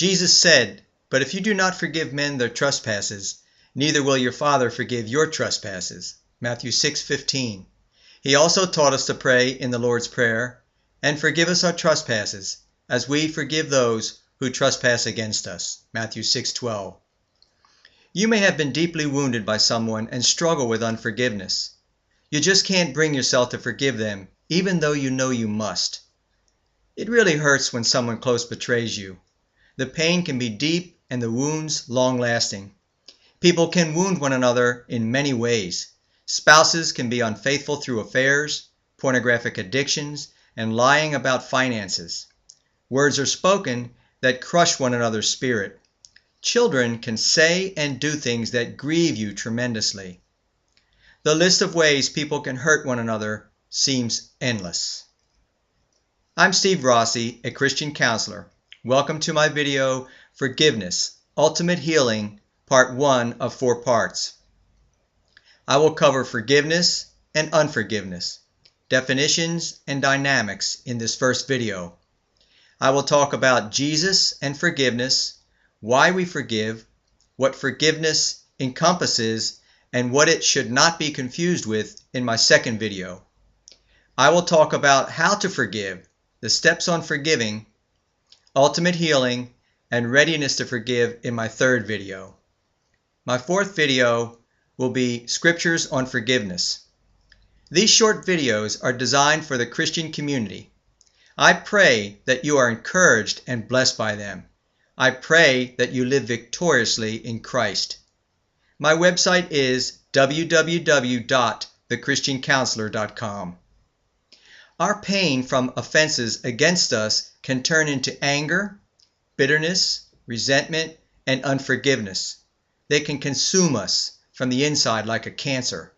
Jesus said, "But if you do not forgive men their trespasses, neither will your Father forgive your trespasses." Matthew 6:15. He also taught us to pray in the Lord's Prayer, "And forgive us our trespasses, as we forgive those who trespass against us." Matthew 6:12. You may have been deeply wounded by someone and struggle with unforgiveness. You just can't bring yourself to forgive them, even though you know you must. It really hurts when someone close betrays you. The pain can be deep and the wounds long-lasting. People can wound one another in many ways. Spouses can be unfaithful through affairs, pornographic addictions, and lying about finances. Words are spoken that crush one another's spirit. Children can say and do things that grieve you tremendously. The list of ways people can hurt one another seems endless. I'm Steve Rossi, a Christian counselor. Welcome to my video, Forgiveness, Ultimate Healing, Part 1 of 4 parts. I will cover forgiveness and unforgiveness, definitions and dynamics in this first video. I will talk about Jesus and forgiveness, why we forgive, what forgiveness encompasses, and what it should not be confused with in my second video. I will talk about how to forgive, the steps on forgiving, ultimate healing, and readiness to forgive in my third video. My fourth video will be scriptures on forgiveness. These short videos are designed for the Christian community. I pray that you are encouraged and blessed by them. I pray that you live victoriously in Christ. My website is www.thechristiancounselor.com. Our pain from offenses against us can turn into anger, bitterness, resentment, and unforgiveness. They can consume us from the inside like a cancer.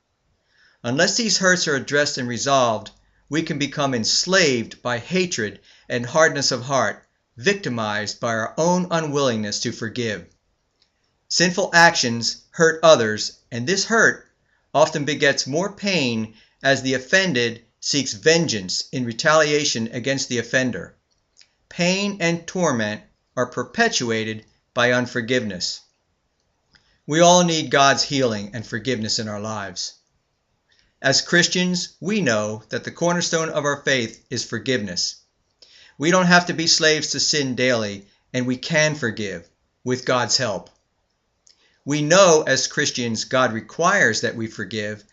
Unless these hurts are addressed and resolved, we can become enslaved by hatred and hardness of heart, victimized by our own unwillingness to forgive. Sinful actions hurt others, and this hurt often begets more pain as the offended seeks vengeance in retaliation against the offender. Pain and torment are perpetuated by unforgiveness. We all need God's healing and forgiveness in our lives. As Christians, we know that the cornerstone of our faith is forgiveness. We don't have to be slaves to sin daily, and we can forgive with God's help. We know as Christians God requires that we forgive.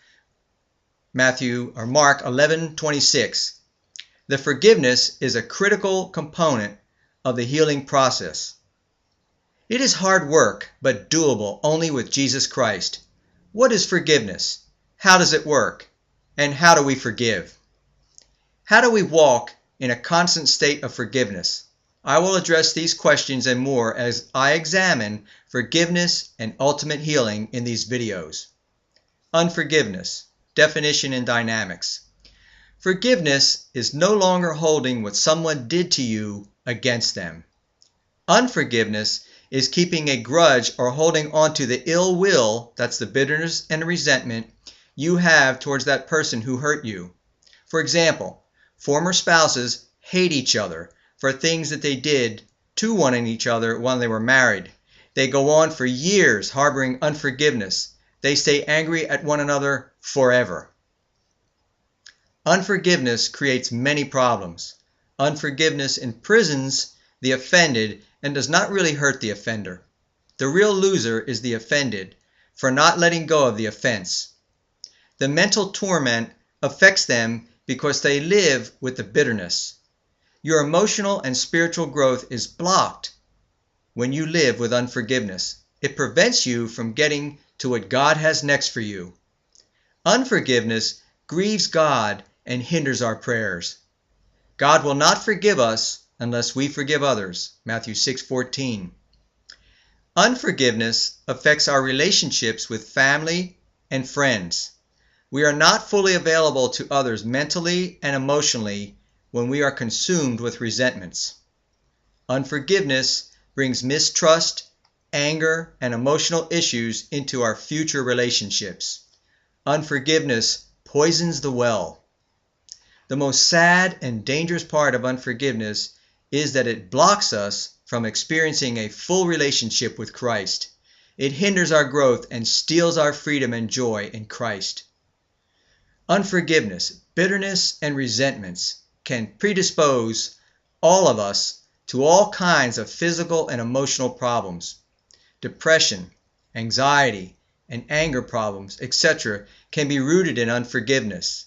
Mark 11:26. The forgiveness is a critical component of the healing process. It is hard work, but doable only with Jesus Christ. What is forgiveness? How does it work? And how do we forgive? How do we walk in a constant state of forgiveness? I will address these questions and more as I examine forgiveness and ultimate healing in these videos. Unforgiveness, definition and dynamics. Forgiveness is no longer holding what someone did to you against them. Unforgiveness is keeping a grudge or holding on to the ill will, that's the bitterness and resentment, you have towards that person who hurt you. For example, former spouses hate each other for things that they did to one and each other when they were married. They go on for years harboring unforgiveness. They stay angry at one another forever. Unforgiveness creates many problems. Unforgiveness imprisons the offended and does not really hurt the offender. The real loser is the offended for not letting go of the offense. The mental torment affects them because they live with the bitterness. Your emotional and spiritual growth is blocked when you live with unforgiveness. It prevents you from getting to what God has next for you. Unforgiveness grieves God and hinders our prayers. God will not forgive us unless we forgive others. Matthew 6:14. Unforgiveness affects our relationships with family and friends. We are not fully available to others mentally and emotionally when we are consumed with resentments. Unforgiveness brings mistrust, anger, and emotional issues into our future relationships. Unforgiveness poisons the well. The most sad and dangerous part of unforgiveness is that it blocks us from experiencing a full relationship with Christ. It hinders our growth and steals our freedom and joy in Christ. Unforgiveness, bitterness, and resentments can predispose all of us to all kinds of physical and emotional problems. Depression, anxiety, and anger problems, etc., can be rooted in unforgiveness.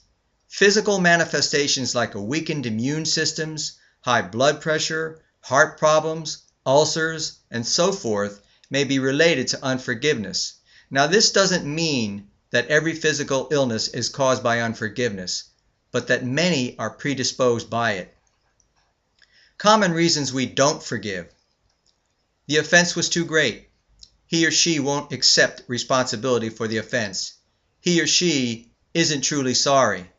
Physical manifestations like a weakened immune systems, high blood pressure, heart problems, ulcers, and so forth may be related to unforgiveness. Now, this doesn't mean that every physical illness is caused by unforgiveness, but that many are predisposed by it. Common reasons we don't forgive. The offense was too great. He or she won't accept responsibility for the offense. He or she isn't truly sorry.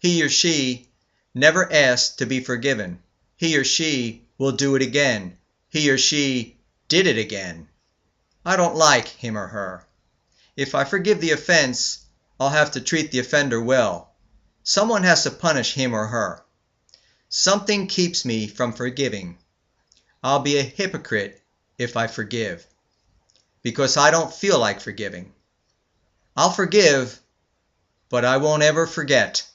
He or she never asked to be forgiven. He or she will do it again. He or she did it again. I don't like him or her. If I forgive the offense, I'll have to treat the offender well. Someone has to punish him or her. Something keeps me from forgiving. I'll be a hypocrite if I forgive, because I don't feel like forgiving. I'll forgive, but I won't ever forget.